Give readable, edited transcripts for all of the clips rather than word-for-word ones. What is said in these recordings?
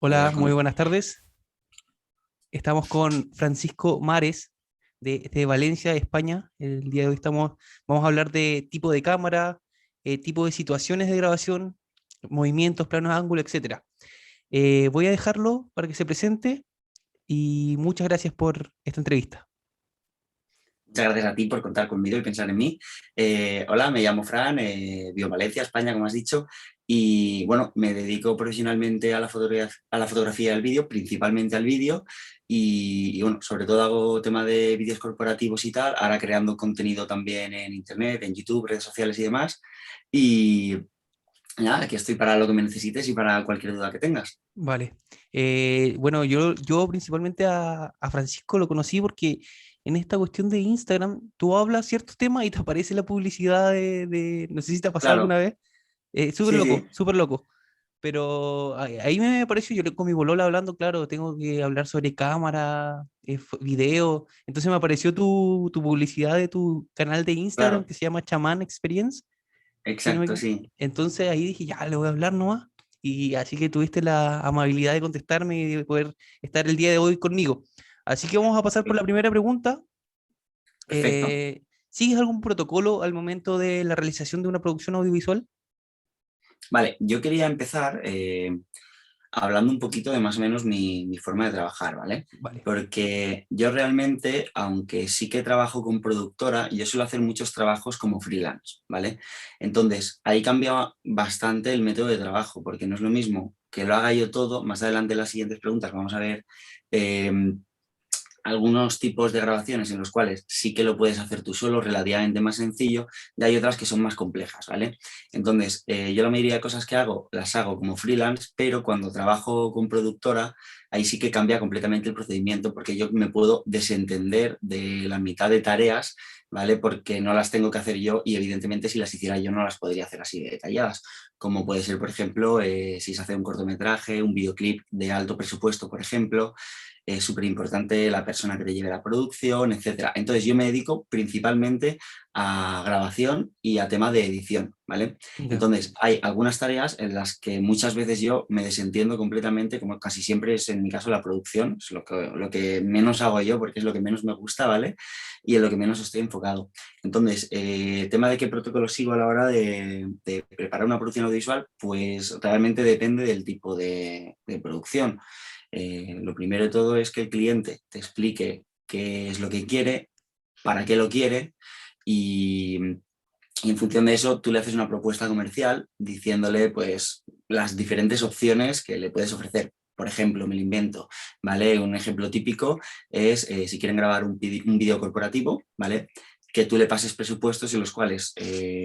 Hola, Buenas, muy ¿cómo? buenas tardes. Estamos con Francisco Mares de Valencia, España. El día de hoy vamos a hablar de tipo de cámara, tipo de situaciones de grabación, movimientos, planos, ángulos, etcétera. Voy a dejarlo para que se presente y muchas gracias por esta entrevista. Muchas gracias a ti por contar conmigo y pensar en mí. Hola, me llamo Fran, vivo en Valencia, España, como has dicho, y bueno, me dedico profesionalmente a la fotografía y al vídeo, principalmente al vídeo, y bueno, sobre todo hago tema de vídeos corporativos y tal, ahora creando contenido también en Internet, en YouTube, redes sociales y demás, y nada, aquí estoy para lo que me necesites y para cualquier duda que tengas. Vale. Bueno, yo principalmente a Francisco lo conocí porque en esta cuestión de Instagram tú hablas ciertos temas y te aparece la publicidad no sé si te ha pasado alguna Claro, vez. sí, sí. Súper loco. Pero ahí me pareció, con mi bolola hablando, claro, tengo que hablar sobre cámara, video. Entonces me apareció tu publicidad de tu canal de Instagram Claro, que se llama Chamán Experience. Si no me exacto, equivoco. sí. Entonces ahí dije, ya, le voy a hablar nomás. Y así que tuviste la amabilidad de contestarme y de poder estar el día de hoy conmigo. Así que vamos a pasar por la primera pregunta. Perfecto. ¿Sigues algún protocolo al momento de la realización de una producción audiovisual? Vale, yo quería empezar hablando un poquito de más o menos mi forma de trabajar, ¿vale? Vale. Porque yo realmente, aunque sí que trabajo con productora, yo suelo hacer muchos trabajos como freelance, ¿vale? Entonces, ahí cambia bastante el método de trabajo, porque no es lo mismo que lo haga yo todo. Más adelante en las siguientes preguntas vamos a ver eh, algunos tipos de grabaciones en los cuales sí que lo puedes hacer tú solo, relativamente más sencillo, y hay otras que son más complejas, ¿vale? Entonces, yo la mayoría de cosas que hago las hago como freelance, pero cuando trabajo con productora, ahí sí que cambia completamente el procedimiento, porque yo me puedo desentender de la mitad de tareas, ¿vale? Porque no las tengo que hacer yo y evidentemente si las hiciera yo no las podría hacer así de detalladas, como puede ser, por ejemplo, si se hace un cortometraje, un videoclip de alto presupuesto, por ejemplo, es súper importante la persona que te lleve la producción, etcétera. Entonces yo me dedico principalmente a grabación y a tema de edición, ¿vale? Ya. Entonces hay algunas tareas en las que muchas veces yo me desentiendo completamente, como casi siempre es en mi caso la producción, es lo que menos hago yo porque es lo que menos me gusta, ¿vale? Y en lo que menos estoy enfocado. Entonces, tema de qué protocolo sigo a la hora de preparar una producción audiovisual, pues realmente depende del tipo de producción. Lo primero de todo es que el cliente te explique qué es lo que quiere, para qué lo quiere y, y en función de eso tú le haces una propuesta comercial diciéndole pues las diferentes opciones que le puedes ofrecer. Por ejemplo, me lo invento, ¿vale? Un ejemplo típico es si quieren grabar un vídeo corporativo, ¿vale? Que tú le pases presupuestos en los cuales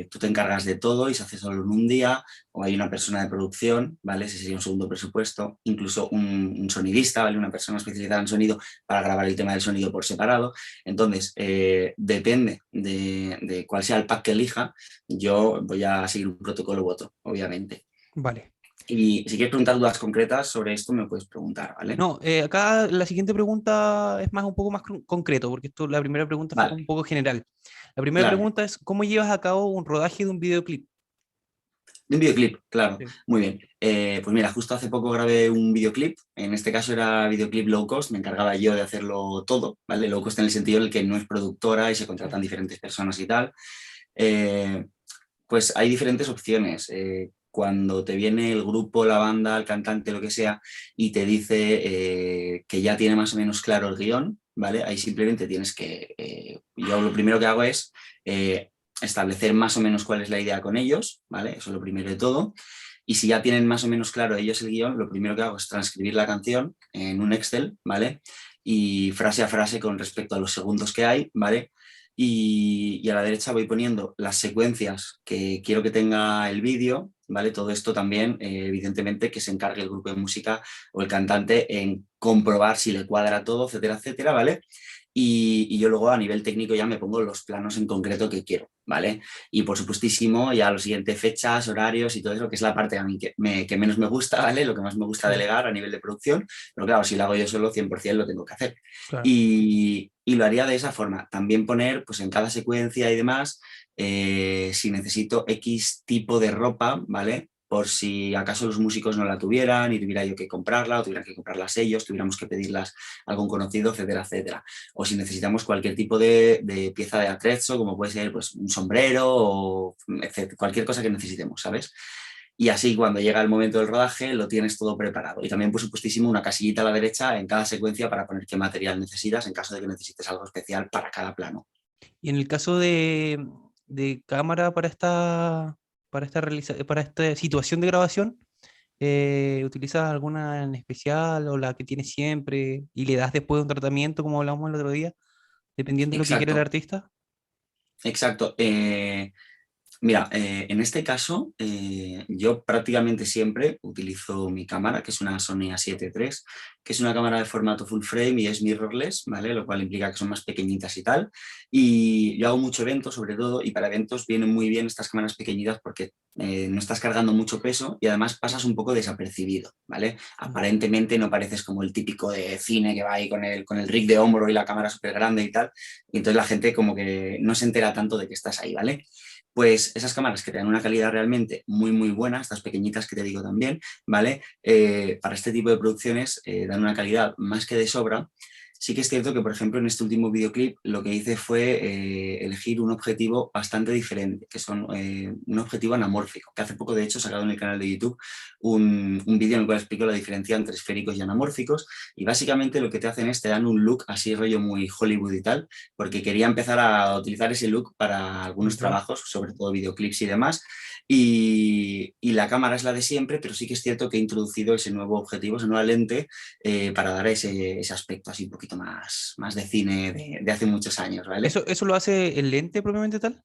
tú te encargas de todo y se hace solo en un día, o hay una persona de producción, ¿vale? Ese sería un segundo presupuesto, incluso un sonidista, ¿vale? Una persona especializada en sonido para grabar el tema del sonido por separado. Entonces, depende de cuál sea el pack que elija, yo voy a seguir un protocolo u otro, obviamente. Vale. Y si quieres preguntar dudas concretas sobre esto, me puedes preguntar, ¿vale? No, acá la siguiente pregunta es un poco más concreto, porque la primera pregunta fue Vale, un poco general. La primera claro. pregunta es, ¿cómo llevas a cabo un rodaje de un videoclip? De un videoclip, claro. Sí. Muy bien. Pues mira, justo hace poco grabé un videoclip. En este caso era videoclip low cost. Me encargaba yo de hacerlo todo, ¿vale? Low cost en el sentido en el que no es productora y se Sí. contratan diferentes personas y tal. Eh, pues hay diferentes opciones. Cuando te viene el grupo, la banda, el cantante, lo que sea, y te dice que ya tiene más o menos claro el guión, ¿vale? Ahí simplemente tienes que... yo lo primero que hago es establecer más o menos cuál es la idea con ellos, ¿vale? Eso es lo primero de todo. Y si ya tienen más o menos claro ellos el guión, lo primero que hago es transcribir la canción en un Excel, ¿vale? Y frase a frase con respecto a los segundos que hay, ¿vale? Y a la derecha voy poniendo las secuencias que quiero que tenga el vídeo, ¿vale? Todo esto también, evidentemente, que se encargue el grupo de música o el cantante en comprobar si le cuadra todo, etcétera, etcétera, ¿vale? Y yo luego a nivel técnico ya me pongo los planos en concreto que quiero, ¿vale? Y por supuestísimo ya lo siguiente, fechas, horarios y todo eso, que es la parte a mí que menos me gusta, ¿vale? Lo que más me gusta Sí, delegar a nivel de producción, pero claro, si lo hago yo solo, 100% lo tengo que hacer. claro. Y lo haría de esa forma. También poner, pues en cada secuencia y demás, si necesito X tipo de ropa, ¿vale? por si acaso los músicos no la tuvieran y tuviera yo que comprarla o tuvieran que comprarlas ellos, tuviéramos que pedirlas a algún conocido, etcétera, etcétera. O si necesitamos cualquier tipo de pieza de attrezzo, como puede ser pues, un sombrero o etcétera, cualquier cosa que necesitemos, ¿sabes? Y así cuando llega el momento del rodaje lo tienes todo preparado. Y también, por supuestísimo, una casillita a la derecha en cada secuencia para poner qué material necesitas en caso de que necesites algo especial para cada plano. Y en el caso de cámara para esta situación de grabación, ¿utilizas alguna en especial o la que tienes siempre y le das después un tratamiento, como hablamos el otro día, dependiendo de lo que quiere el Exacto, artista? exacto. Mira, en este caso yo prácticamente siempre utilizo mi cámara, que es una Sony A7 III, que es una cámara de formato full frame y es mirrorless, ¿vale? Lo cual implica que son más pequeñitas y tal. Y yo hago mucho evento sobre todo y para eventos vienen muy bien estas cámaras pequeñitas porque no estás cargando mucho peso y además pasas un poco desapercibido, ¿vale? Mm. Aparentemente no pareces como el típico de cine que va ahí con el rig de hombro y la cámara súper grande y tal. Y entonces la gente como que no se entera tanto de que estás ahí, ¿vale? Pues esas cámaras que te dan una calidad realmente muy, muy buena, estas pequeñitas que te digo también, ¿vale? Para este tipo de producciones dan una calidad más que de sobra. Sí que es cierto que, por ejemplo, en este último videoclip lo que hice fue elegir un objetivo bastante diferente, que son un objetivo anamórfico, que hace poco, de hecho, he sacado en el canal de YouTube un vídeo en el cual explico la diferencia entre esféricos y anamórficos, y básicamente lo que te hacen es te dan un look así rollo muy Hollywood y tal, porque quería empezar a utilizar ese look para algunos Ya. trabajos, sobre todo videoclips y demás, y la cámara es la de siempre, pero sí que es cierto que he introducido ese nuevo objetivo, esa nueva lente, para dar ese aspecto así un poquito más de cine de hace muchos años, ¿vale? ¿Eso lo hace el lente propiamente tal?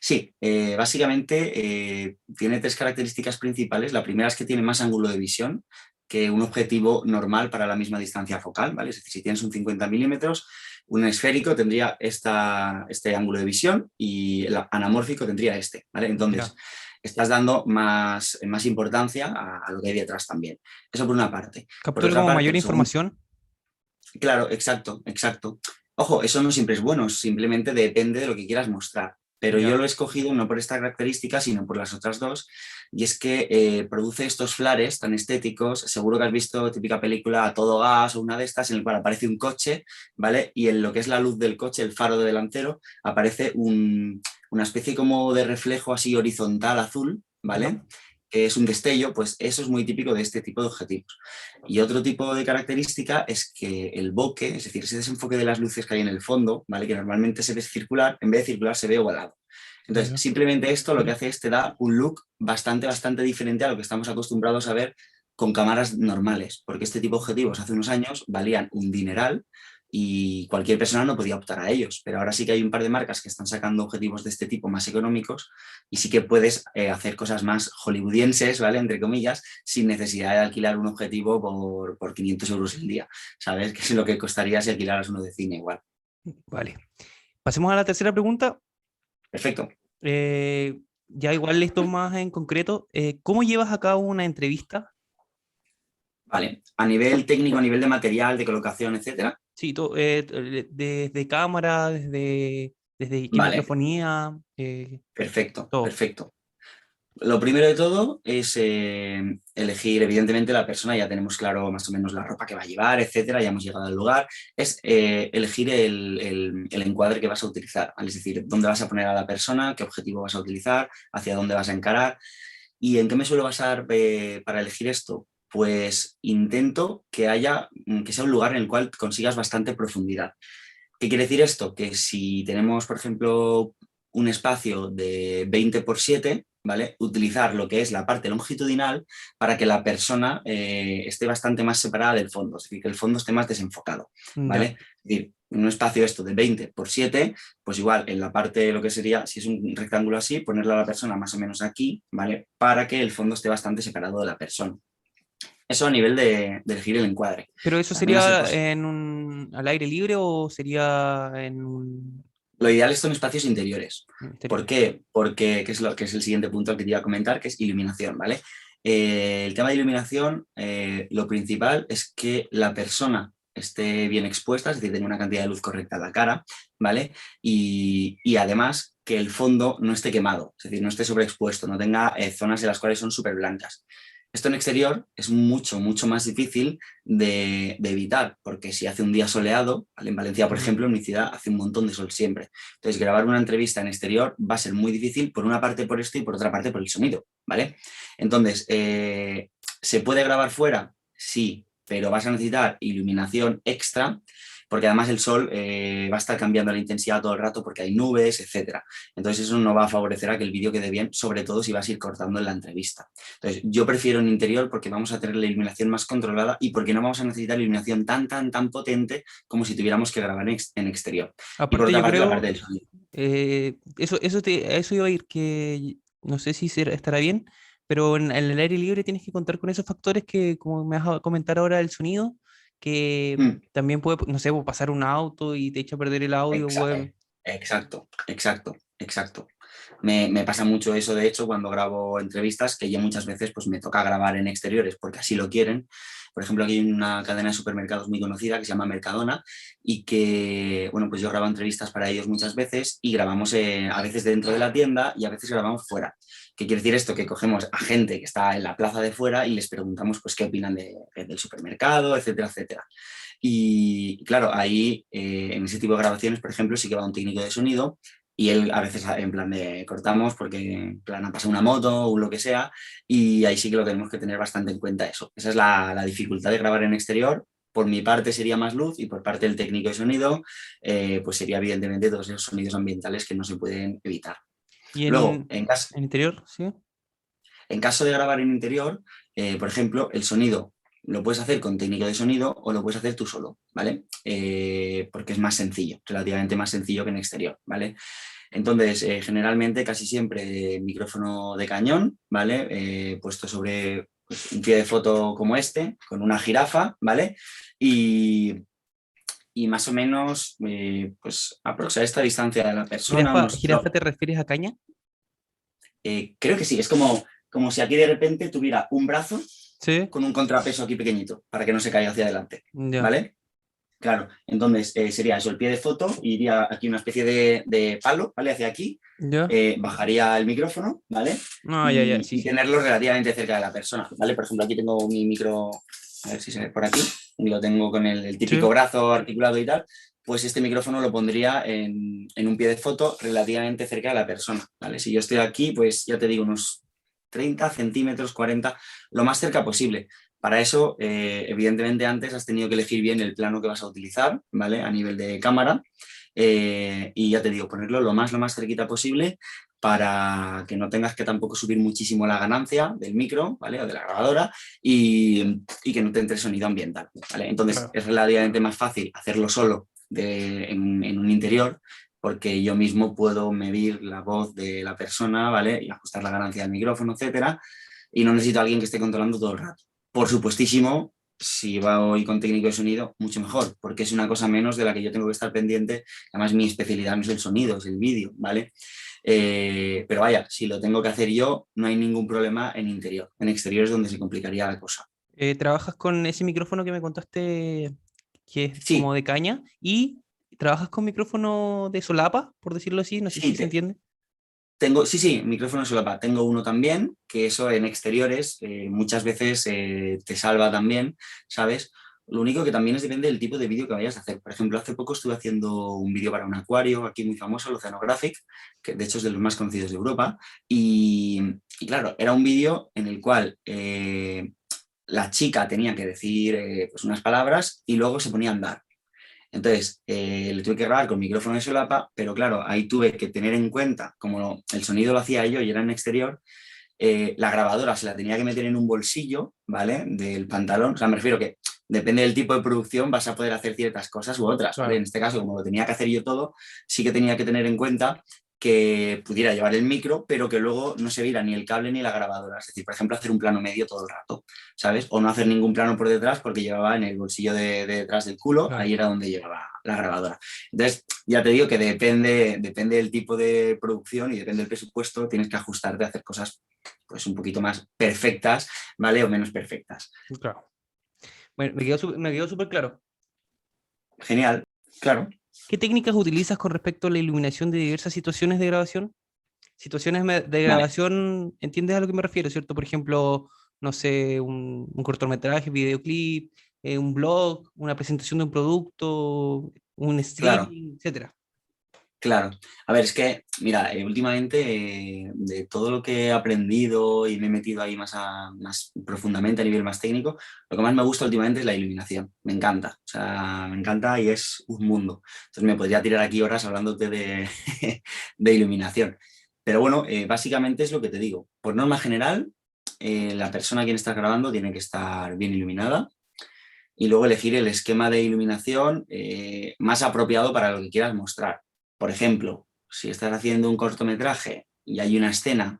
Sí, básicamente tiene tres características principales. La primera es que tiene más ángulo de visión que un objetivo normal para la misma distancia focal, ¿vale? Es decir, si tienes un 50 milímetros, un esférico tendría este ángulo de visión y el anamórfico tendría este, ¿vale? Entonces, Ya. estás dando más importancia a lo que hay detrás también. Eso por una parte. Por Captura otra como parte, mayor el segundo, información. claro, exacto, exacto. Ojo, eso no siempre es bueno, simplemente depende de lo que quieras mostrar. Pero yo Ya. lo he escogido no por esta característica, sino por las otras dos. Y es que produce estos flares tan estéticos. Seguro que has visto típica película A todo gas o una de estas en el cual aparece un coche, ¿vale? Y en lo que es la luz del coche, el faro de delantero, aparece una especie como de reflejo así horizontal azul, Ya. ¿vale? Que es un destello, pues eso es muy típico de este tipo de objetivos. Y otro tipo de característica es que el bokeh, es decir, ese desenfoque de las luces que hay en el fondo, ¿vale? Que normalmente se ve circular, en vez de circular se ve ovalado. Entonces, Ya. simplemente esto lo que hace es te da un look bastante, bastante diferente a lo que estamos acostumbrados a ver con cámaras normales, porque este tipo de objetivos hace unos años valían un dineral y cualquier persona no podía optar a ellos, pero ahora sí que hay un par de marcas que están sacando objetivos de este tipo más económicos y sí que puedes hacer cosas más hollywoodienses, ¿vale? Entre comillas, sin necesidad de alquilar un objetivo por 500 euros el día, ¿sabes? Que es lo que costaría si alquilaras uno de cine igual. Vale. Pasemos a la tercera pregunta. Perfecto. Ya igual esto más en concreto. ¿Cómo llevas a cabo una entrevista? Vale. A nivel técnico, a nivel de material, de colocación, etcétera. Sí, desde cámara, desde qué Vale, microfonía, perfecto, todo. perfecto. Lo primero de todo es elegir, evidentemente, la persona, ya tenemos claro más o menos la ropa que va a llevar, etcétera, ya hemos llegado al lugar. Es elegir el encuadre que vas a utilizar, ¿vale? Es decir, dónde vas a poner a la persona, qué objetivo vas a utilizar, hacia dónde vas a encarar. ¿Y en qué me suelo basar para elegir esto? Pues intento que que sea un lugar en el cual consigas bastante profundidad. ¿Qué quiere decir esto? Que si tenemos, por ejemplo, un espacio de 20 por 7, ¿vale? Utilizar lo que es la parte longitudinal para que la persona esté bastante más separada del fondo, es decir, que el fondo esté más desenfocado, Ya. ¿vale? Es decir, un espacio esto de 20 por 7, pues igual en la parte, lo que sería, si es un rectángulo así, ponerle a la persona más o menos aquí, ¿vale? Para que el fondo esté bastante separado de la persona. Eso a nivel de elegir el encuadre. ¿Pero eso También a ser sería al aire libre o sería en un Lo ideal son espacios interiores. ¿Por interior? qué? Porque, que es el siguiente punto al que te iba a comentar, que es iluminación, ¿vale? El tema de iluminación, lo principal es que la persona esté bien expuesta, es decir, tenga una cantidad de luz correcta en la cara, ¿vale? Y además que el fondo no esté quemado, es decir, no esté sobreexpuesto, no tenga zonas en las cuales son súper blancas. Esto en exterior es mucho, mucho más difícil de evitar, porque si hace un día soleado, ¿vale? En Valencia, por ejemplo, en mi ciudad hace un montón de sol siempre. Entonces, grabar una entrevista en exterior va a ser muy difícil, por una parte por esto y por otra parte por el sonido, ¿vale? Entonces, ¿se puede grabar fuera? Sí, pero vas a necesitar iluminación extra, porque además el sol va a estar cambiando la intensidad todo el rato porque hay nubes, etcétera. Entonces eso no va a favorecer a que el vídeo quede bien, sobre todo si vas a ir cortando en la entrevista. Entonces yo prefiero en interior porque vamos a tener la iluminación más controlada y porque no vamos a necesitar iluminación tan potente como si tuviéramos que grabar en exterior. Y por Aparte, otra yo parte, la parte creo, del sonido. a eso iba a ir, que no sé si estará bien, pero en el aire libre tienes que contar con esos factores que, como me vas a comentar ahora, el sonido, que Mm. también puede, no sé, puede pasar un auto y te echa a perder el audio, Exacto, exacto, exacto. Me pasa mucho eso, de hecho, cuando grabo entrevistas, que ya muchas veces pues, me toca grabar en exteriores porque así lo quieren. Por ejemplo, aquí hay una cadena de supermercados muy conocida que se llama Mercadona y que, bueno, pues yo grabo entrevistas para ellos muchas veces y grabamos a veces dentro de la tienda y a veces grabamos fuera. ¿Qué quiere decir esto? Que cogemos a gente que está en la plaza de fuera y les preguntamos pues qué opinan del supermercado, etcétera, etcétera. Y claro, ahí en ese tipo de grabaciones, por ejemplo, sí que va un técnico de sonido y él a veces en plan de cortamos porque en plan ha pasado una moto o lo que sea y ahí sí que lo tenemos que tener bastante en cuenta eso. Esa es la dificultad de grabar en exterior. Por mi parte sería más luz y por parte del técnico de sonido pues sería evidentemente todos esos sonidos ambientales que no se pueden evitar. y Luego, en interior, ¿sí? en caso de grabar en interior, por ejemplo, el sonido lo puedes hacer con técnico de sonido o lo puedes hacer tú solo, ¿vale? Porque es más sencillo, relativamente más sencillo que en exterior, ¿vale? Entonces, generalmente, casi siempre micrófono de cañón, ¿vale? Puesto sobre pues, un pie de foto como este, con una jirafa, ¿vale? Y más o menos, pues, aproximar esta distancia de la persona, ¿Jirafa, unos jirafa te refieres a caña? creo que sí, es como si aquí de repente tuviera un brazo Sí, con un contrapeso aquí pequeñito, para que no se caiga hacia adelante, ya, ¿vale? Claro, entonces sería eso, el pie de foto, iría aquí una especie de palo, ¿vale? Hacia aquí, ya. bajaría el micrófono, ¿vale? No, ya, ya, Y, sí, y sí. tenerlo relativamente cerca de la persona, ¿vale? Por ejemplo, aquí tengo mi micro, a ver si se ve por aquí, y lo tengo con el típico Sí. brazo articulado y tal, pues este micrófono lo pondría en un pie de foto relativamente cerca de la persona, ¿vale? Si yo estoy aquí, pues ya te digo, unos 30 centímetros, 40, lo más cerca posible. Para eso, evidentemente, antes has tenido que elegir bien el plano que vas a utilizar, ¿vale? A nivel de cámara. Y ya te digo, ponerlo lo más cerquita posible para que no tengas que tampoco subir muchísimo la ganancia del micro, ¿vale? O de la grabadora y que no te entre sonido ambiental, ¿vale? Entonces, Claro. es relativamente más fácil hacerlo solo en un interior porque yo mismo puedo medir la voz de la persona, ¿vale? Y ajustar la ganancia del micrófono, etcétera. Y no necesito a alguien que esté controlando todo el rato. Por supuestísimo, si va hoy con técnico de sonido, mucho mejor, porque es una cosa menos de la que yo tengo que estar pendiente. Además, mi especialidad no es el sonido, es el vídeo, ¿vale? Pero vaya, si lo tengo que hacer yo, no hay ningún problema en interior. En exterior es donde se complicaría la cosa. ¿Trabajas con ese micrófono que me contaste que es como Sí, de caña? ¿Y trabajas con micrófono de solapa, por decirlo así? No sé sí, si se entiende. sí, micrófono solapa. Tengo uno también, que eso en exteriores muchas veces te salva también, ¿sabes? Lo único que también depende del tipo de vídeo que vayas a hacer. Por ejemplo, hace poco estuve haciendo un vídeo para un acuario aquí muy famoso, el Oceanographic, que de hecho es de los más conocidos de Europa. Y claro, era un vídeo en el cual la chica tenía que decir pues unas palabras y luego se ponía a andar. Entonces, le tuve que grabar con micrófono de solapa, pero claro, ahí tuve que tener en cuenta, como el sonido lo hacía yo y era en exterior, la grabadora se la tenía que meter en un bolsillo, ¿vale? Del pantalón. O sea, me refiero que depende del tipo de producción, vas a poder hacer ciertas cosas u otras, ¿vale? En Claro. este caso, como lo tenía que hacer yo todo, sí que tenía que tener en cuenta que pudiera llevar el micro, pero que luego no se viera ni el cable ni la grabadora. Es decir, por ejemplo, hacer un plano medio todo el rato, ¿sabes? O no hacer ningún plano por detrás porque llevaba en el bolsillo de detrás del culo, ahí Claro. era donde llevaba la grabadora. Entonces, ya te digo que depende del tipo de producción y depende del presupuesto, tienes que ajustarte a hacer cosas pues un poquito más perfectas, ¿vale? O menos perfectas. Claro. Bueno, me quedó súper claro. Genial, claro. ¿Qué técnicas utilizas con respecto a la iluminación de diversas situaciones de grabación? Situaciones de Vale, grabación, ¿entiendes a lo que me refiero, cierto? Por ejemplo, no sé, un cortometraje, videoclip, un blog, una presentación de un producto, un claro. streaming, etcétera. Claro, a ver, es que, mira, últimamente de todo lo que he aprendido y me he metido ahí más profundamente a nivel más técnico, lo que más me gusta últimamente es la iluminación, me encanta, o sea, me encanta y es un mundo. Entonces me podría tirar aquí horas hablándote de, de iluminación. Pero bueno, básicamente es lo que te digo. Por norma general, la persona a quien estás grabando tiene que estar bien iluminada y luego elegir el esquema de iluminación más apropiado para lo que quieras mostrar. Por ejemplo, si estás haciendo un cortometraje y hay una escena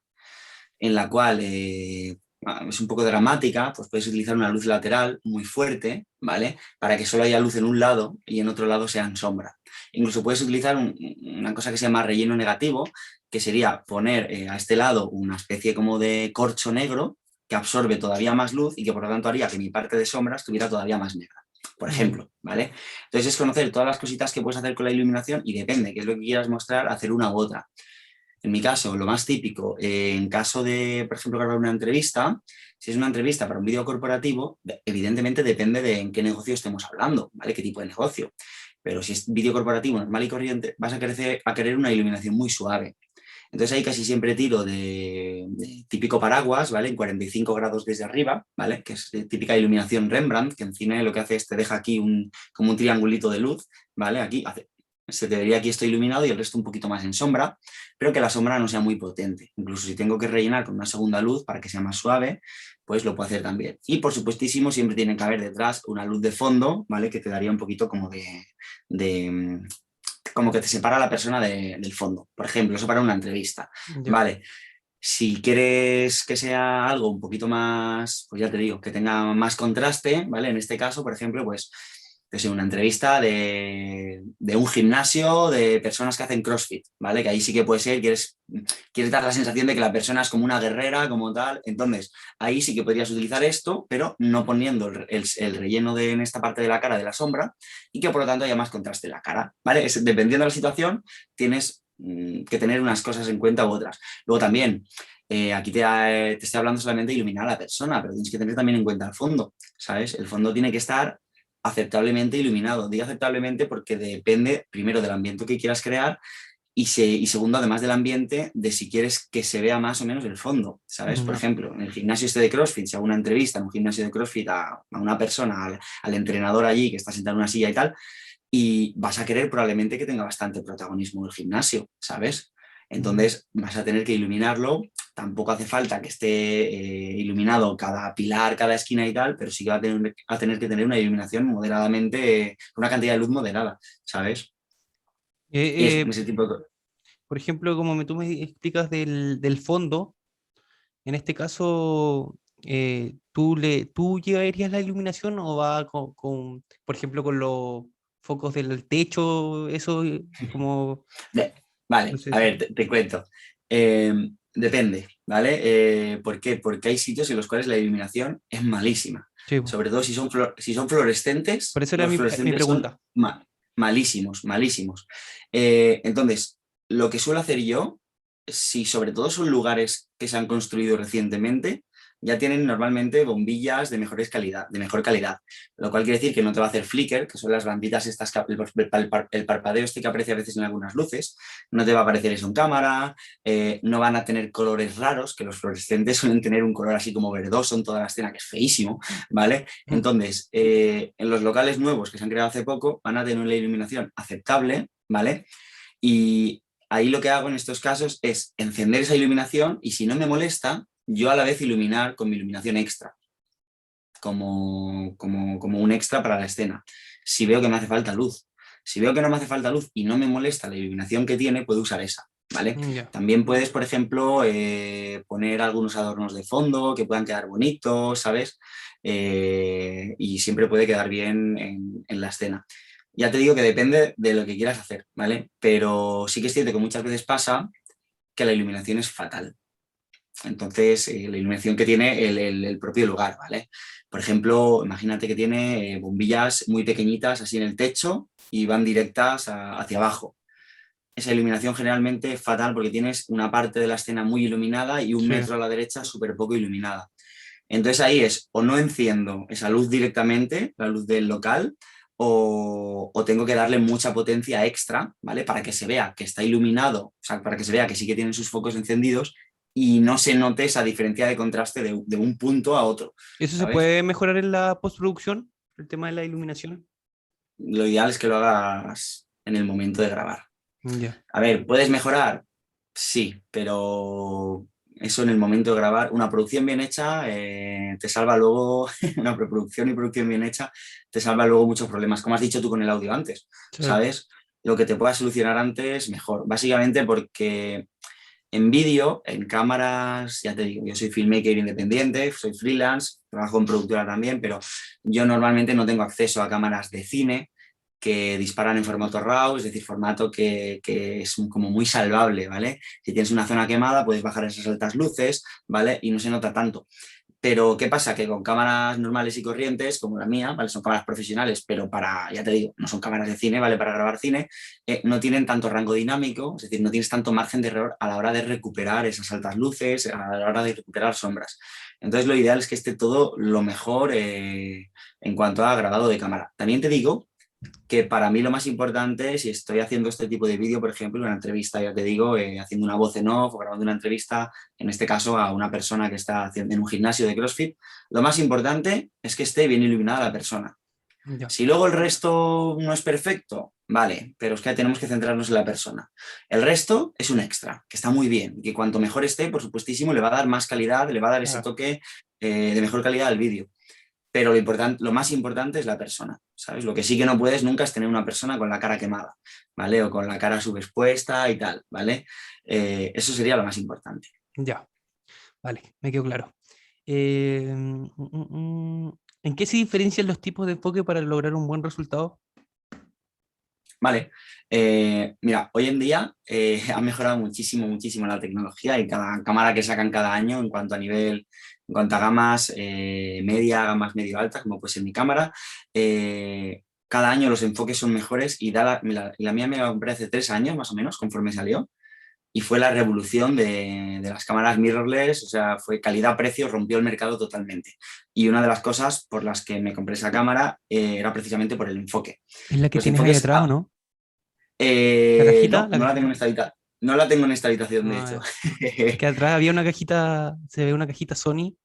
en la cual es un poco dramática, pues puedes utilizar una luz lateral muy fuerte, ¿vale? Para que solo haya luz en un lado y en otro lado sea en sombra. Incluso puedes utilizar una cosa que se llama relleno negativo, que sería poner a este lado una especie como de corcho negro que absorbe todavía más luz y que por lo tanto haría que mi parte de sombra estuviera todavía más negra, por Mm, ejemplo, ¿vale? Entonces es conocer todas las cositas que puedes hacer con la iluminación y depende qué es lo que quieras mostrar, hacer una u otra. En mi caso, lo más típico, en caso de, por ejemplo, grabar una entrevista, si es una entrevista para un vídeo corporativo, evidentemente depende de en qué negocio estemos hablando, ¿vale? ¿Qué tipo de negocio? Pero si es vídeo corporativo normal y corriente, vas a querer una iluminación muy suave. Entonces ahí casi siempre tiro de típico paraguas, ¿vale? En 45 grados desde arriba, ¿vale? Que es típica iluminación Rembrandt, que en cine lo que hace es te deja aquí como un triangulito de luz, ¿vale? Aquí se te vería aquí esto iluminado y el resto un poquito más en sombra, pero que la sombra no sea muy potente. Incluso si tengo que rellenar con una segunda luz para que sea más suave, pues lo puedo hacer también. Y por supuestísimo siempre tiene que haber detrás una luz de fondo, ¿vale? Que te daría un poquito como de como que te separa a la persona del fondo. Por ejemplo, eso para una entrevista. ya. Vale, si quieres que sea algo un poquito más, pues ya te digo, que tenga más contraste, ¿vale? En este caso, por ejemplo, pues es una entrevista de un gimnasio de personas que hacen CrossFit, ¿vale? Que ahí sí que puede ser, quieres dar la sensación de que la persona es como una guerrera, como tal. Entonces, ahí sí que podrías utilizar esto, pero no poniendo el relleno en esta parte de la cara de la sombra y que por lo tanto haya más contraste en la cara, ¿vale? Dependiendo de la situación, tienes que tener unas cosas en cuenta u otras. Luego también, aquí te estoy hablando solamente de iluminar a la persona, pero tienes que tener también en cuenta el fondo, ¿sabes? El fondo tiene que estar aceptablemente iluminado. Digo aceptablemente porque depende primero del ambiente que quieras crear y segundo, además del ambiente, de si quieres que se vea más o menos el fondo, ¿sabes? Por Ya. ejemplo, en el gimnasio este de CrossFit, si hago una entrevista en un gimnasio de CrossFit a una persona, al entrenador allí que está sentado en una silla y tal, y vas a querer probablemente que tenga bastante protagonismo el gimnasio, ¿sabes? Mm. Entonces vas a tener que iluminarlo. Tampoco hace falta que esté iluminado cada pilar, cada esquina y tal, pero sí que va a tener que tener una iluminación moderadamente, una cantidad de luz moderada, ¿sabes? Y Eh, es eh, ese tipo de... por ejemplo, como tú me explicas del fondo, en este caso, ¿tú llevarías la iluminación o va por ejemplo, con los focos del techo, eso como, no Vale, sé a si... ver, te cuento. Depende, ¿vale? ¿Por qué? Porque hay sitios en los cuales la iluminación es malísima. Sí, po. Sobre todo si son fluorescentes, Por eso era los mi fluorescentes son pregunta. malísimos, malísimos. Entonces, lo que suelo hacer yo, si sobre todo son lugares que se han construido recientemente, ya tienen normalmente bombillas de mejor calidad, lo cual quiere decir que no te va a hacer flicker, que son las banditas estas, el parpadeo este que aparece a veces en algunas luces, no te va a aparecer eso en cámara, no van a tener colores raros, que los fluorescentes suelen tener un color así como verdoso en toda la escena, que es feísimo, ¿vale? Mm. Entonces, en los locales nuevos que se han creado hace poco, van a tener una iluminación aceptable, ¿vale? Y ahí lo que hago en estos casos es encender esa iluminación y si no me molesta, yo a la vez iluminar con mi iluminación extra, como un extra para la escena. Si veo que me hace falta luz. Si veo que no me hace falta luz y no me molesta la iluminación que tiene, puedo usar esa, ¿vale? Ya. También puedes, por ejemplo, poner algunos adornos de fondo que puedan quedar bonitos, ¿sabes? Y siempre puede quedar bien en la escena. Ya te digo que depende de lo que quieras hacer, ¿vale? Pero sí que es cierto que muchas veces pasa que la iluminación es fatal. Entonces, la iluminación que tiene el propio lugar, ¿vale? Por ejemplo, imagínate que tiene bombillas muy pequeñitas así en el techo y van directas hacia abajo. Esa iluminación generalmente es fatal porque tienes una parte de la escena muy iluminada y un Sí. metro a la derecha súper poco iluminada. Entonces ahí es o no enciendo esa luz directamente, la luz del local, o tengo que darle mucha potencia extra, ¿vale? Para que se vea que está iluminado, o sea, para que se vea que sí que tienen sus focos encendidos y no se note esa diferencia de contraste de un punto a otro, ¿Eso se ¿sabes? puede mejorar en la postproducción? El tema de la iluminación. Lo ideal es que lo hagas en el momento de grabar. Ya. A ver, ¿puedes mejorar? Sí, pero eso en el momento de grabar, una producción bien hecha te salva luego, una preproducción y producción bien hecha te salva luego muchos problemas, como has dicho tú con el audio antes, Sí. ¿sabes? Lo que te pueda solucionar antes, mejor. Básicamente porque en vídeo, en cámaras, ya te digo, yo soy filmmaker independiente, soy freelance, trabajo en productora también, pero yo normalmente no tengo acceso a cámaras de cine que disparan en formato RAW, es decir, formato que es como muy salvable, ¿vale? Si tienes una zona quemada, puedes bajar esas altas luces, ¿vale? Y no se nota tanto. Pero, ¿qué pasa? Que con cámaras normales y corrientes, como la mía, ¿vale? Son cámaras profesionales, pero para, ya te digo, no son cámaras de cine, ¿vale? Para grabar cine, no tienen tanto rango dinámico, es decir, no tienes tanto margen de error a la hora de recuperar esas altas luces, a la hora de recuperar sombras. Entonces, lo ideal es que esté todo lo mejor en cuanto a grabado de cámara. También te digo que para mí lo más importante, si estoy haciendo este tipo de vídeo, por ejemplo, una entrevista, ya te digo, haciendo una voz en off o grabando una entrevista, en este caso a una persona que está haciendo en un gimnasio de CrossFit, lo más importante es que esté bien iluminada la persona. Ya. Si luego el resto no es perfecto, vale, pero es que tenemos que centrarnos en la persona. El resto es un extra, que está muy bien, que cuanto mejor esté, por supuestísimo, le va a dar más calidad, le va a dar ese Claro. toque de mejor calidad al vídeo, pero lo más importante es la persona, ¿sabes? Lo que sí que no puedes nunca es tener una persona con la cara quemada, ¿vale? O con la cara subexpuesta y tal, ¿vale? Eso sería lo más importante. Ya. Vale, me quedó claro. ¿En qué se diferencian los tipos de enfoque para lograr un buen resultado? Vale, mira, hoy en día ha mejorado muchísimo, muchísimo la tecnología y cada cámara que sacan cada año en cuanto a nivel, en cuanto a gamas media, gamas medio altas, como puede ser mi cámara, cada año los enfoques son mejores y la mía me la compré hace 3 años más o menos, conforme salió, y fue la revolución de las cámaras mirrorless, o sea, fue calidad-precio, rompió el mercado totalmente. Y una de las cosas por las que me compré esa cámara era precisamente por el enfoque. ¿Es la que Los tienes ahí enfoques atrás o no? ¿La cajita? no, no la tengo en esta habitación. No la tengo en esta habitación, de Ah, hecho. ya. Es que atrás había una cajita, se ve una cajita Sony.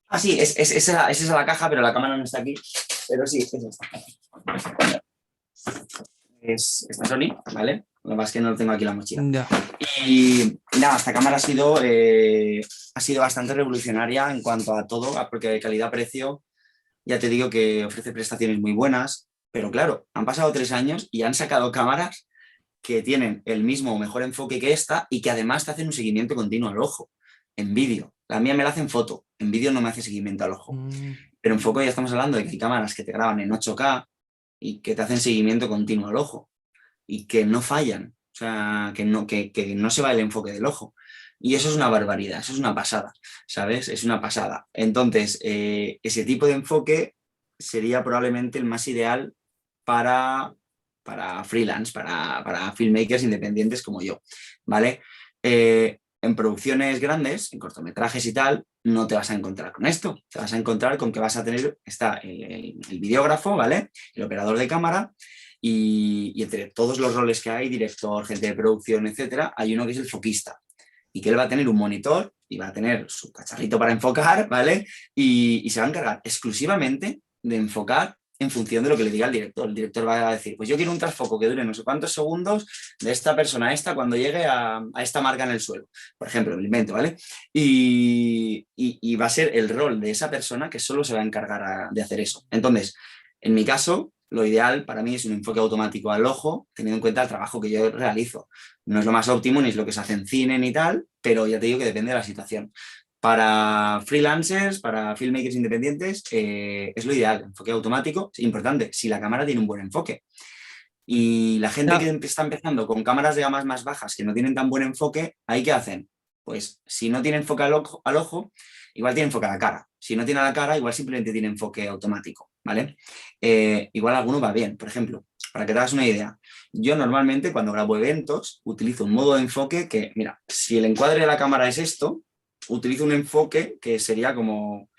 Ah, sí, es esa la caja, pero la cámara no está aquí. Pero sí, es esta. Es esta Sony, ¿vale? Lo que pasa es que no tengo aquí la mochila. Ya. Y nada, esta cámara ha sido bastante revolucionaria en cuanto a todo, porque de calidad-precio, ya te digo que ofrece prestaciones muy buenas, pero claro, han pasado 3 años y han sacado cámaras que tienen el mismo o mejor enfoque que esta y que además te hacen un seguimiento continuo al ojo, en vídeo. La mía me la hace en foto, en vídeo no me hace seguimiento al ojo. Mm, Pero en foco ya estamos hablando de que hay cámaras que te graban en 8K y que te hacen seguimiento continuo al ojo y que no fallan, o sea, que no se va el enfoque del ojo. Y eso es una barbaridad, eso es una pasada, ¿sabes? Es una pasada. Entonces, ese tipo de enfoque sería probablemente el más ideal para, para freelance, para filmmakers independientes como yo, ¿vale? En producciones grandes, en cortometrajes y tal, no te vas a encontrar con esto. Te vas a encontrar con que vas a tener, está el videógrafo, ¿vale? El operador de cámara y entre todos los roles que hay, director, gente de producción, etcétera, hay uno que es el foquista y que él va a tener un monitor y va a tener su cacharrito para enfocar, ¿vale? Y se va a encargar exclusivamente de enfocar en función de lo que le diga el director. El director va a decir, pues yo quiero un trasfoco que dure no sé cuántos segundos de esta persona a esta cuando llegue a esta marca en el suelo, por ejemplo, lo invento, ¿vale? Y va a ser el rol de esa persona que solo se va a encargar de hacer eso. Entonces, en mi caso, lo ideal para mí es un enfoque automático al ojo, teniendo en cuenta el trabajo que yo realizo. No es lo más óptimo ni es lo que se hace en cine ni tal, pero ya te digo que depende de la situación. Para freelancers, para filmmakers independientes, es lo ideal. Enfoque automático es importante si la cámara tiene un buen enfoque. Y la gente ah, que está empezando con cámaras de gamas más bajas que no tienen tan buen enfoque, ¿ahí qué hacen? Pues si no tiene enfoque al ojo, igual tiene enfoque a la cara. Si no tiene a la cara, igual simplemente tiene enfoque automático, ¿vale? Igual alguno va bien. Por ejemplo, para que te hagas una idea, yo normalmente cuando grabo eventos utilizo un modo de enfoque que, mira, si el encuadre de la cámara es esto, utilizo un enfoque que sería como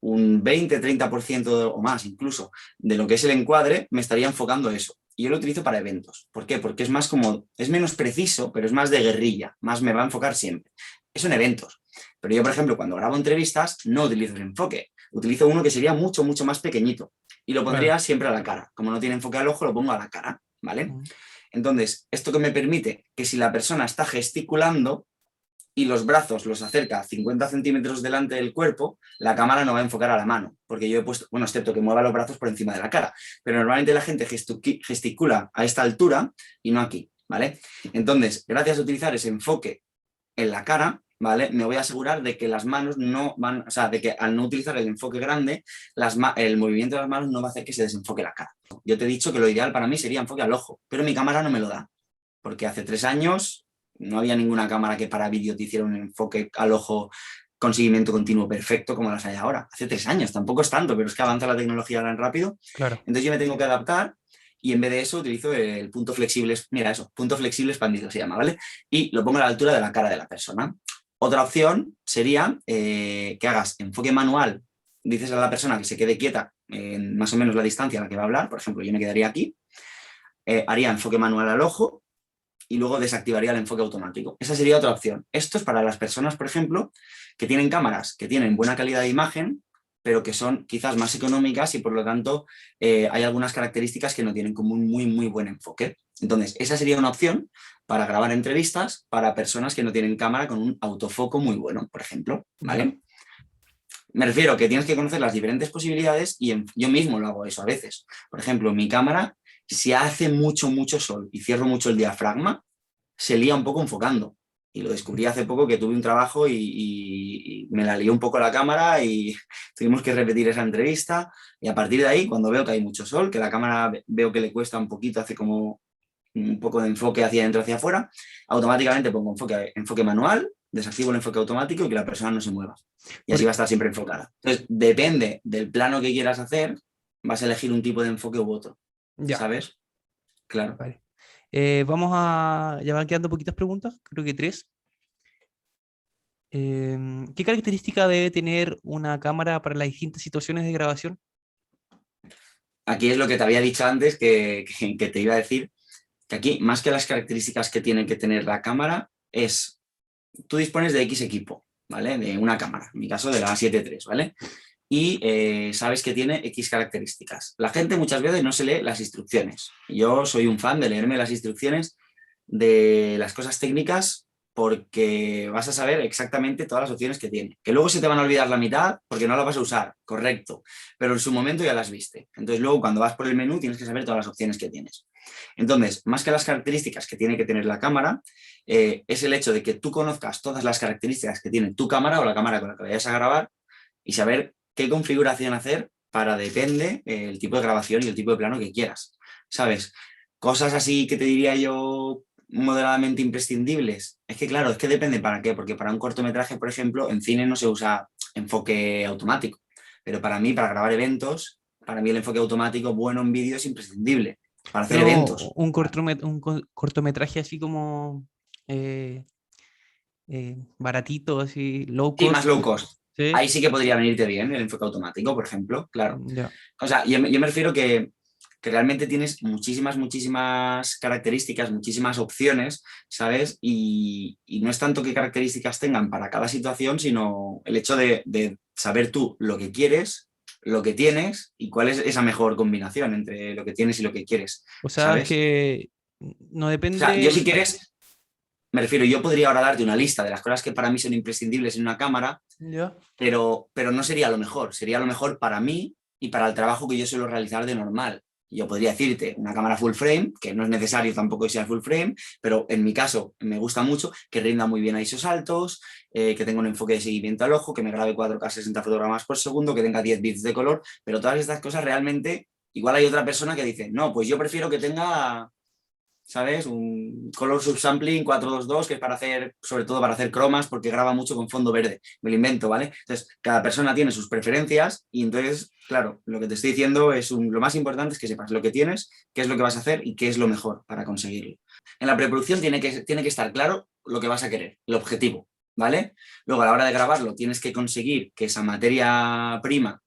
un 20-30% o más incluso de lo que es el encuadre, me estaría enfocando eso. Y yo lo utilizo para eventos. ¿Por qué? Porque es más como, es menos preciso, pero es más de guerrilla, más me va a enfocar siempre. Eso en eventos. Pero yo, por ejemplo, cuando grabo entrevistas, no utilizo ese enfoque. Utilizo uno que sería mucho, mucho más pequeñito. Y lo Claro. pondría siempre a la cara. Como no tiene enfoque al ojo, lo pongo a la cara, ¿vale? Mm. Entonces, esto que me permite que si la persona está gesticulando, y los brazos los acerca 50 centímetros delante del cuerpo, la cámara no va a enfocar a la mano, porque yo he puesto, bueno, excepto que mueva los brazos por encima de la cara, pero normalmente la gente gesticula a esta altura y no aquí, ¿vale? Entonces, gracias a utilizar ese enfoque en la cara, ¿vale? Me voy a asegurar de que las manos no van, o sea, de que al no utilizar el enfoque grande, el movimiento de las manos no va a hacer que se desenfoque la cara. Yo te he dicho que lo ideal para mí sería enfoque al ojo, pero mi cámara no me lo da, porque hace 3 años no había ninguna cámara que para vídeo te hiciera un enfoque al ojo con seguimiento continuo perfecto como las hay ahora. Hace 3 años, tampoco es tanto, pero es que avanza la tecnología tan rápido. Claro. Entonces yo me tengo que adaptar y en vez de eso utilizo el punto flexible, mira eso, punto flexible expandido se llama, ¿vale? Y lo pongo a la altura de la cara de la persona. Otra opción sería que hagas enfoque manual, dices a la persona que se quede quieta en más o menos la distancia a la que va a hablar, por ejemplo, yo me quedaría aquí, haría enfoque manual al ojo, y luego desactivaría el enfoque automático. Esa sería otra opción. Esto es para las personas, por ejemplo, que tienen cámaras que tienen buena calidad de imagen, pero que son quizás más económicas y por lo tanto hay algunas características que no tienen como un muy, muy buen enfoque. Entonces, esa sería una opción para grabar entrevistas para personas que no tienen cámara con un autofoco muy bueno, por ejemplo, Ya. ¿vale? Me refiero que tienes que conocer las diferentes posibilidades y yo mismo lo hago eso a veces. Por ejemplo, mi cámara, si hace mucho, mucho sol y cierro mucho el diafragma, se lía un poco enfocando. Y lo descubrí hace poco que tuve un trabajo y me la lió un poco la cámara y tuvimos que repetir esa entrevista. Y a partir de ahí, cuando veo que hay mucho sol, que la cámara veo que le cuesta un poquito, hace como un poco de enfoque hacia adentro, hacia afuera, automáticamente pongo enfoque manual, desactivo el enfoque automático y que la persona no se mueva. Y así va a estar siempre enfocada. Entonces, depende del plano que quieras hacer, vas a elegir un tipo de enfoque u otro. Ya. ¿Sabes? Claro. Vale. Ya van quedando poquitas preguntas, creo que 3. ¿Qué característica debe tener una cámara para las distintas situaciones de grabación? Aquí es lo que te había dicho antes que te iba a decir, que aquí, más que las características que tiene que tener la cámara, es, tú dispones de X equipo, ¿vale? De una cámara, en mi caso de la A7 III, ¿vale? Y sabes que tiene X características. La gente muchas veces no se lee las instrucciones. Yo soy un fan de leerme las instrucciones de las cosas técnicas porque vas a saber exactamente todas las opciones que tiene. Que luego se te van a olvidar la mitad porque no la vas a usar, correcto, pero en su momento ya las viste. Entonces luego cuando vas por el menú tienes que saber todas las opciones que tienes. Entonces, más que las características que tiene que tener la cámara, es el hecho de que tú conozcas todas las características que tiene tu cámara o la cámara con la que vayas a grabar y saber qué configuración hacer para depende el tipo de grabación y el tipo de plano que quieras, ¿sabes? Cosas así que te diría yo moderadamente imprescindibles. Es que claro, es que depende para qué, porque para un cortometraje, por ejemplo, en cine no se usa enfoque automático, pero para mí, para grabar eventos, para mí el enfoque automático bueno en vídeo es imprescindible para hacer No, eventos. cortometraje así como eh, baratito, así low Sí, más cost. low cost. Sí. Ahí sí que podría venirte bien el enfoque automático, por ejemplo, claro. Ya. O sea, yo me refiero que realmente tienes muchísimas, muchísimas características, muchísimas opciones, ¿sabes? Y no es tanto qué características tengan para cada situación, sino el hecho de saber tú lo que quieres, lo que tienes y cuál es esa mejor combinación entre lo que tienes y lo que quieres, O sea, es ¿sabes? que no O sea, yo depende. si quieres, me refiero, yo podría ahora darte una lista de las cosas que para mí son imprescindibles en una cámara, Ya. pero no sería lo mejor para mí y para el trabajo que yo suelo realizar de normal. Yo podría decirte una cámara full frame, que no es necesario tampoco que sea full frame, pero en mi caso me gusta mucho que rinda muy bien a ISOs altos, que tenga un enfoque de seguimiento al ojo, que me grabe 4K 60 fotogramas por segundo, que tenga 10 bits de color, pero todas estas cosas realmente, igual hay otra persona que dice, no, pues yo prefiero que tenga ¿sabes? Un color subsampling 422 que es para hacer, sobre todo para hacer cromas, porque graba mucho con fondo verde. Me lo invento, ¿vale? Entonces, cada persona tiene sus preferencias y entonces, claro, lo que te estoy diciendo es lo más importante es que sepas lo que tienes, qué es lo que vas a hacer y qué es lo mejor para conseguirlo. En la preproducción tiene que estar claro lo que vas a querer, el objetivo, ¿vale? Luego, a la hora de grabarlo, tienes que conseguir que esa materia prima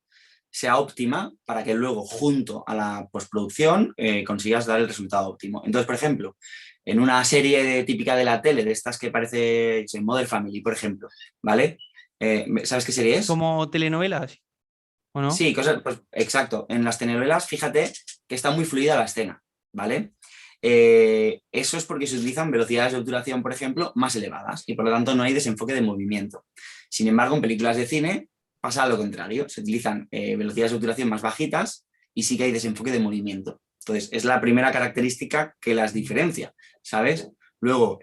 sea óptima para que luego, junto a la postproducción, consigas dar el resultado óptimo. Entonces, por ejemplo, en una serie típica de la tele, de estas que parece Modern Family, por ejemplo, ¿vale? ¿Sabes qué serie es? Como telenovelas, ¿o no? Sí, cosas, pues, exacto. En las telenovelas, fíjate que está muy fluida la escena, ¿vale? Eso es porque se utilizan velocidades de obturación, por ejemplo, más elevadas y por lo tanto no hay desenfoque de movimiento. Sin embargo, en películas de cine pasa lo contrario, se utilizan velocidades de obturación más bajitas y sí que hay desenfoque de movimiento. Entonces, es la primera característica que las diferencia, ¿sabes? Luego,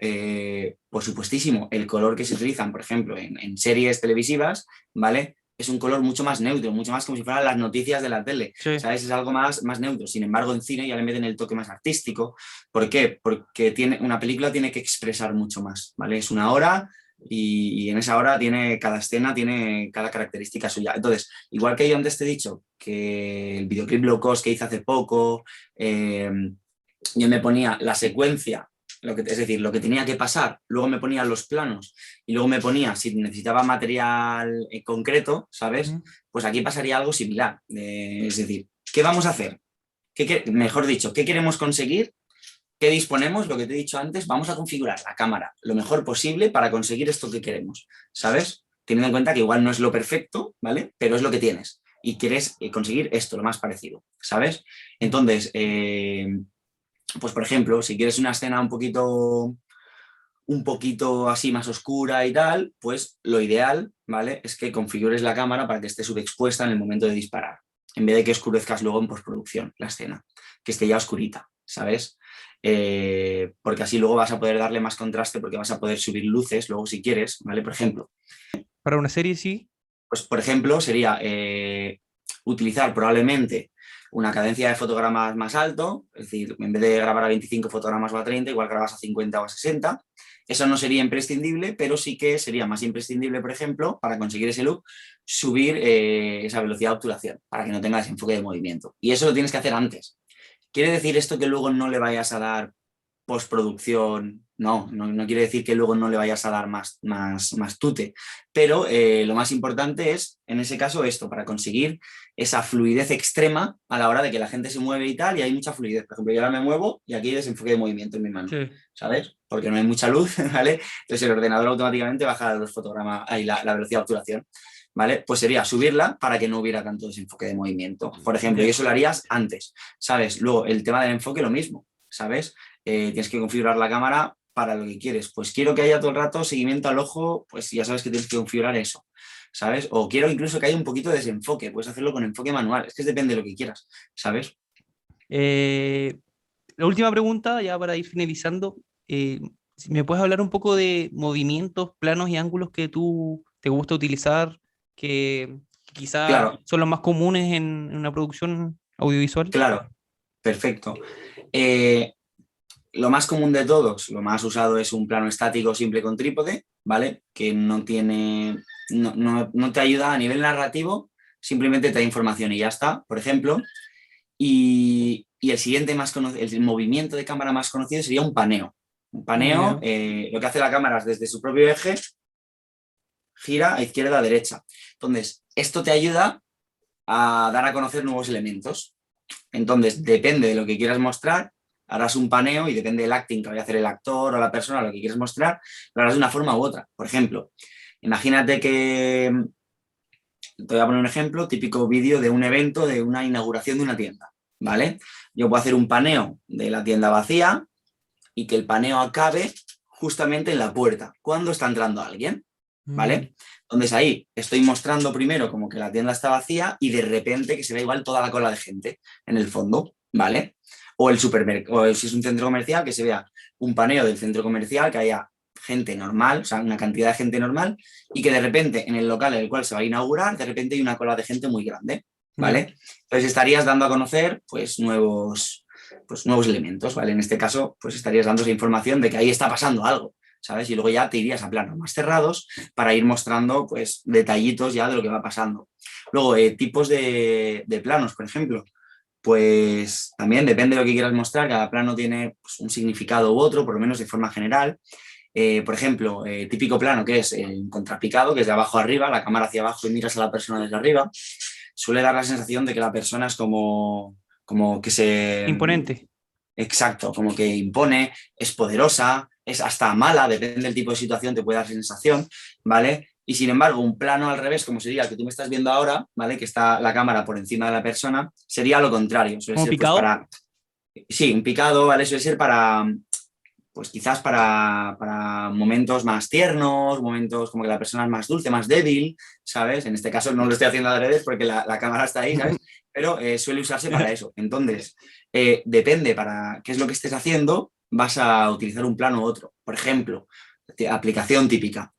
por supuestísimo, el color que se utilizan, por ejemplo, en series televisivas, ¿vale? Es un color mucho más neutro, mucho más como si fueran las noticias de la tele, Sí. ¿sabes? Es algo más neutro. Sin embargo, en cine ya le meten el toque más artístico. ¿Por qué? Porque una película tiene que expresar mucho más, ¿vale? Es una hora y en esa hora cada escena tiene cada característica suya. Entonces, igual que yo antes te he dicho que el videoclip low cost que hice hace poco, yo me ponía la secuencia, es decir, lo que tenía que pasar, luego me ponía los planos y luego me ponía si necesitaba material concreto, ¿sabes? Pues aquí pasaría algo similar. Es decir, ¿qué vamos a hacer? Mejor dicho, ¿qué queremos conseguir? ¿Qué disponemos? Lo que te he dicho antes, vamos a configurar la cámara lo mejor posible para conseguir esto que queremos, ¿sabes? Teniendo en cuenta que igual no es lo perfecto, ¿vale? Pero es lo que tienes y quieres conseguir esto, lo más parecido, ¿sabes? Entonces, pues por ejemplo, si quieres una escena un poquito así más oscura y tal, pues lo ideal, ¿vale? Es que configures la cámara para que esté subexpuesta en el momento de disparar, en vez de que oscurezcas luego en postproducción la escena, que esté ya oscurita, ¿sabes? Porque así luego vas a poder darle más contraste porque vas a poder subir luces luego si quieres, ¿vale? Por ejemplo, Para una serie sí. pues por ejemplo sería utilizar probablemente una cadencia de fotogramas más alto, es decir, en vez de grabar a 25 fotogramas o a 30, igual grabas a 50 o a 60. Eso no sería imprescindible, pero sí que sería más imprescindible, por ejemplo, para conseguir ese look, subir esa velocidad de obturación, para que no tenga desenfoque de movimiento. Y eso lo tienes que hacer antes. ¿Quiere decir esto que luego no le vayas a dar postproducción? No quiere decir que luego no le vayas a dar más tute, pero lo más importante es, en ese caso, esto, para conseguir esa fluidez extrema a la hora de que la gente se mueve y tal, y hay mucha fluidez. Por ejemplo, yo ahora me muevo y aquí hay desenfoque de movimiento en mi mano, Sí. ¿sabes? Porque no hay mucha luz, ¿vale? Entonces el ordenador automáticamente baja los fotogramas, ahí la velocidad de obturación. ¿Vale? Pues sería subirla para que no hubiera tanto desenfoque de movimiento, por ejemplo, y eso lo harías antes, ¿sabes? Luego, el tema del enfoque, lo mismo, ¿sabes? Tienes que configurar la cámara para lo que quieres. Pues quiero que haya todo el rato seguimiento al ojo, pues ya sabes que tienes que configurar eso, ¿sabes? O quiero incluso que haya un poquito de desenfoque, puedes hacerlo con enfoque manual, es que depende de lo que quieras, ¿sabes? Eh, la última pregunta, ya para ir finalizando, si me puedes hablar un poco de movimientos, planos y ángulos que tú te gusta utilizar, que quizás Claro, son los más comunes en una producción audiovisual. claro, perfecto. Eh, Lo más común de todos, lo más usado es un plano estático simple con trípode, ¿vale? Que no te ayuda a nivel narrativo, simplemente te da información y ya está, por ejemplo. Y el siguiente el movimiento de cámara más conocido sería un paneo. Un paneo, Ya. lo que hace la cámara es desde su propio eje, gira a izquierda a derecha. Entonces, esto te ayuda a dar a conocer nuevos elementos. Entonces, depende de lo que quieras mostrar, harás un paneo y depende del acting que vaya a hacer el actor o la persona, lo que quieres mostrar, lo harás de una forma u otra. Por ejemplo, imagínate que, te voy a poner un ejemplo, típico vídeo de un evento, de una inauguración de una tienda, ¿vale? Yo puedo hacer un paneo de la tienda vacía y que el paneo acabe justamente en la puerta, cuando está entrando alguien, Mm, ¿vale? Entonces ahí estoy mostrando primero como que la tienda está vacía y de repente que se ve igual toda la cola de gente en el fondo, ¿vale? O el supermercado, o si es un centro comercial, que se vea un paneo del centro comercial, que haya gente normal, o sea, una cantidad de gente normal, y que de repente en el local en el cual se va a inaugurar, de repente hay una cola de gente muy grande, ya. ¿vale? Entonces estarías dando a conocer, pues, pues, nuevos elementos, ¿vale? En este caso, pues estarías dando esa información de que ahí está pasando algo, ¿sabes? Y luego ya te irías a planos más cerrados para ir mostrando, pues, detallitos ya de lo que va pasando. Luego, tipos de planos, por ejemplo, pues también depende de lo que quieras mostrar, cada plano tiene, pues, un significado u otro, por lo menos de forma general. Por ejemplo, típico plano que es el contrapicado, que es de abajo a arriba, la cámara hacia abajo y miras a la persona desde arriba, suele dar la sensación de que la persona es como que se... Imponente. Exacto, como que impone, es poderosa, es hasta mala, depende del tipo de situación, te puede dar sensación, ¿vale? Y sin embargo, un plano al revés, como sería el que tú me estás viendo ahora, ¿vale? Que está la cámara por encima de la persona, sería lo contrario, suele ¿Como ser pues picado? para... Sí, un picado, ¿vale? Suele ser para, pues quizás para momentos más tiernos, momentos como que la persona es más dulce, más débil, ¿sabes? En este caso no lo estoy haciendo a redes porque la cámara está ahí, ¿sabes? Pero suele usarse para eso. Entonces, depende para qué es lo que estés haciendo, vas a utilizar un plano u otro. Por ejemplo, aplicación típica.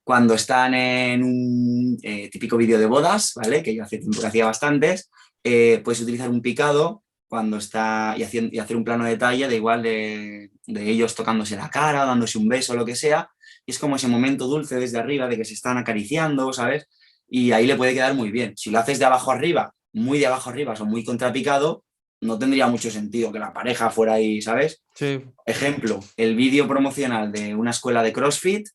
Cuando están en un típico vídeo de bodas, ¿vale? Que yo hace tiempo que hacía bastantes, puedes utilizar un picado cuando está y hacer un plano de detalle de igual de ellos tocándose la cara, dándose un beso, lo que sea, y es como ese momento dulce desde arriba de que se están acariciando, ¿sabes? Y ahí le puede quedar muy bien. Si lo haces de abajo arriba, muy de abajo arriba, o muy contrapicado, no tendría mucho sentido que la pareja fuera ahí, ¿sabes? Sí. Ejemplo, el vídeo promocional de una escuela de CrossFit,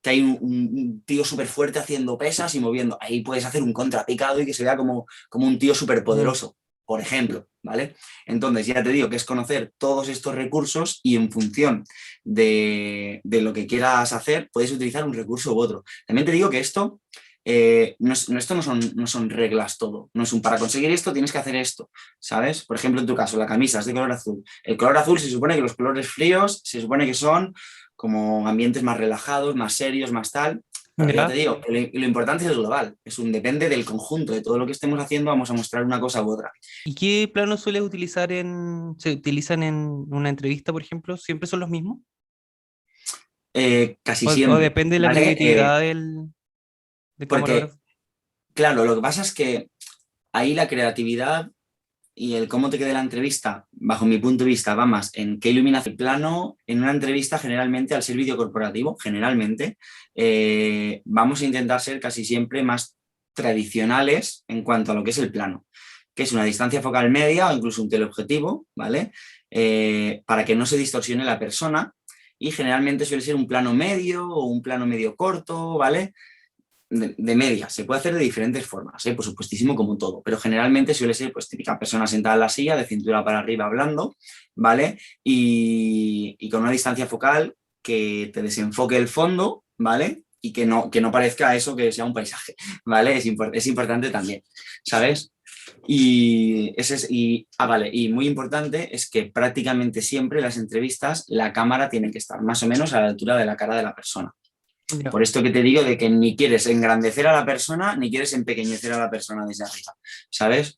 que hay un tío súper fuerte haciendo pesas y moviendo. Ahí puedes hacer un contrapicado y que se vea como un tío súper poderoso, por ejemplo, ¿vale? Entonces, ya te digo que es conocer todos estos recursos y en función de lo que quieras hacer, puedes utilizar un recurso u otro. También te digo que esto... esto no son reglas todo, no es un para conseguir esto tienes que hacer esto, ¿sabes? Por ejemplo, en tu caso, la camisa es de color azul. El color azul se supone que los colores fríos se supone que son como ambientes más relajados, más serios, más tal. Pero ya te ¿Ya? digo, lo importante es el global, depende del conjunto, de todo lo que estemos haciendo, vamos a mostrar una cosa u otra. ¿Y qué planos sueles utilizar se utilizan en una entrevista, por ejemplo? ¿Siempre son los mismos? Casi O siempre, depende de la ¿vale? creatividad del Porque, camarógrafo? claro, lo que pasa es que ahí la creatividad y el cómo te quede la entrevista, bajo mi punto de vista, va más en qué iluminación el plano. En una entrevista, generalmente, al ser vídeo corporativo, generalmente, vamos a intentar ser casi siempre más tradicionales en cuanto a lo que es el plano, que es una distancia focal media o incluso un teleobjetivo, ¿vale? Para que no se distorsione la persona, y generalmente suele ser un plano medio o un plano medio corto, ¿vale? De media, se puede hacer de diferentes formas, por supuestísimo, como todo, pero generalmente suele ser pues típica persona sentada en la silla, de cintura para arriba hablando, ¿vale? Y con una distancia focal que te desenfoque el fondo, ¿vale? Y que no parezca eso que sea un paisaje, ¿vale? Es importante también, ¿sabes? Vale, y muy importante es que prácticamente siempre en las entrevistas la cámara tiene que estar más o menos a la altura de la cara de la persona. Ya, Por esto que te digo de que ni quieres engrandecer a la persona ni quieres empequeñecer a la persona desde arriba, ¿sabes?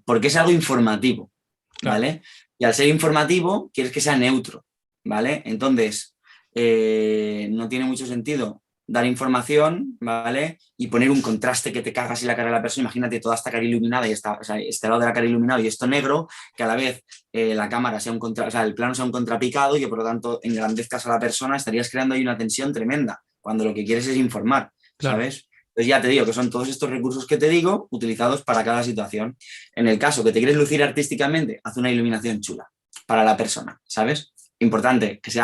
Porque es algo informativo, claro. ¿vale? Y al ser informativo quieres que sea neutro, ¿vale? Entonces, no tiene mucho sentido dar información, ¿vale? Y poner un contraste que te cagas en la cara de la persona. Imagínate toda esta cara iluminada y o sea, este lado de la cara iluminado y esto negro, que a la vez la cámara sea o sea, el plano sea un contrapicado y que por lo tanto engrandezcas a la persona, estarías creando ahí una tensión tremenda cuando lo que quieres es informar, Claro. ¿sabes? Entonces ya te digo que son todos estos recursos que te digo utilizados para cada situación. En el caso que te quieres lucir artísticamente, haz una iluminación chula para la persona, ¿sabes? Importante, que sea